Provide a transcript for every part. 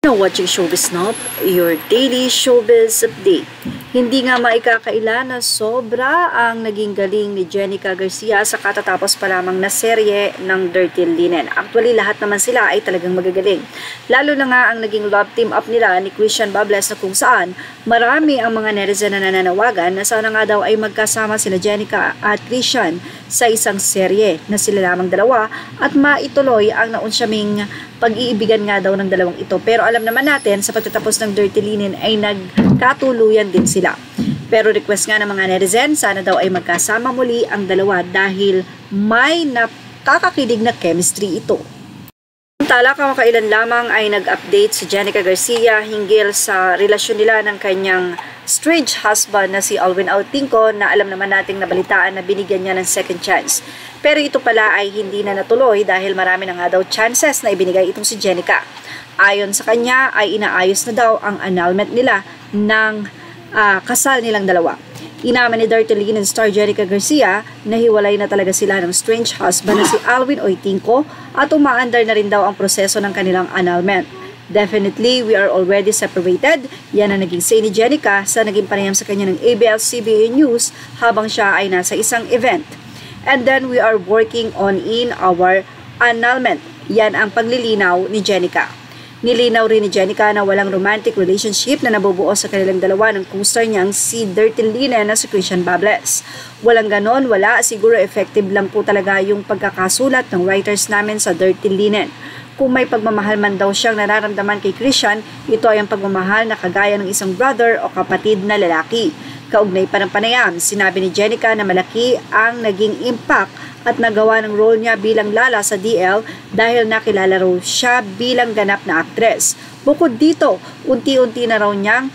Now watching Showbiz Snob, your daily showbiz update. Hindi nga maikakaila na sobra ang naging galing ni Jenica Garcia sa katatapos pa lamang na serye ng Dirty Linen. Actually, lahat naman sila ay talagang magagaling. Lalo na nga ang naging love team up nila ni Christian Bables na kung saan marami ang mga netizen na nananawagan na sana nga daw ay magkasama sina Jenica at Christian sa isang serye na sila lamang dalawa at maituloy ang naunsyaming pag-iibigan nga daw ng dalawang ito. Pero alam naman natin sa pagtatapos ng Dirty Linen ay nagkatuluyan din sila. Pero request nga ng mga netizen, sana daw ay magkasama muli ang dalawa dahil may nakakakilig na chemistry ito. Samantala, kamakailan lamang ay nag-update si Jenica Garcia hinggil sa relasyon nila ng kanyang strange husband na si Alvin Autinco na alam naman nating nabalitaan na binigyan niya ng second chance. Pero ito pala ay hindi na natuloy dahil marami na nga daw chances na ibinigay itong si Jenica. Ayon sa kanya ay inaayos na daw ang annulment nila ng kasal nilang dalawa. Inaman ni Dirty Linen star Jenica Garcia na hiwalay na talaga sila ng strange husband na si Alvin Autinco at umaandar na rin daw ang proseso ng kanilang annulment. Definitely, we are already separated. Yan ang naging say ni Jenica sa naging panayam sa kanya ng ABS-CBN News habang siya ay nasa isang event. And then we are working on in our annulment. Yan ang paglilinaw ni Jenica. Nilinaw rin ni Jenica na walang romantic relationship na nabubuo sa kanilang dalawa ng co-star niyang si Dirty Linen na si Christian Bables. Walang ganon, wala. Siguro effective lang po talaga yung pagkakasulat ng writers namin sa Dirty Linen. Kung may pagmamahal man daw siyang nararamdaman kay Christian, ito ay ang pagmamahal na kagaya ng isang brother o kapatid na lalaki. Kaugnay pa ng panayam, sinabi ni Jenica na malaki ang naging impact at nagawa ng role niya bilang Lala sa DL dahil nakilala raw siya bilang ganap na aktres. Bukod dito, unti-unti na raw niyang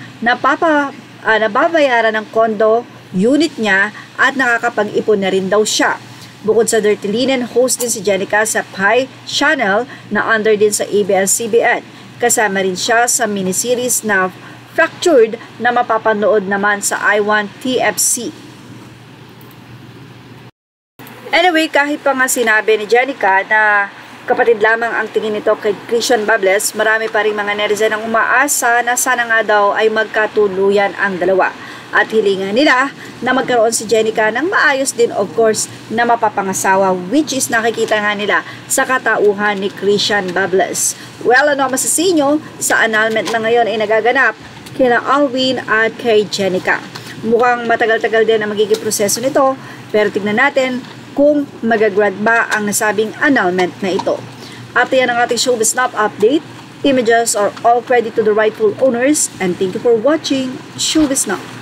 nababayaran ng kondo unit niya at nakakapag-ipon na rin daw siya. Bukod sa Dirty Linen, host din si Jenica sa Pi Channel na under din sa ABS-CBN. Kasama rin siya sa miniseries na Fractured na mapapanood naman sa iWant TFC. Anyway, kahit pa nga sinabi ni Jenica na kapatid lamang ang tingin nito kay Christian Bables, marami pa rin mga netizen ang umaasa na sana nga daw ay magkatuluyan ang dalawa. At hilingan nila na magkaroon si Jenica ng maayos din of course na mapapangasawa, which is nakikita nga nila sa katauhan ni Christian Bables. Well, ano masasabi nyo sa annulment na ngayon ay nagaganap kina Alvin at kay Jenica? Mukhang matagal-tagal din ang magiging proseso nito, pero tignan natin kung magagrad ba ang nasabing annulment na ito. At yan ang ating Showbiz Snob update. Images are all credit to the rightful owners, and thank you for watching Showbiz Snob.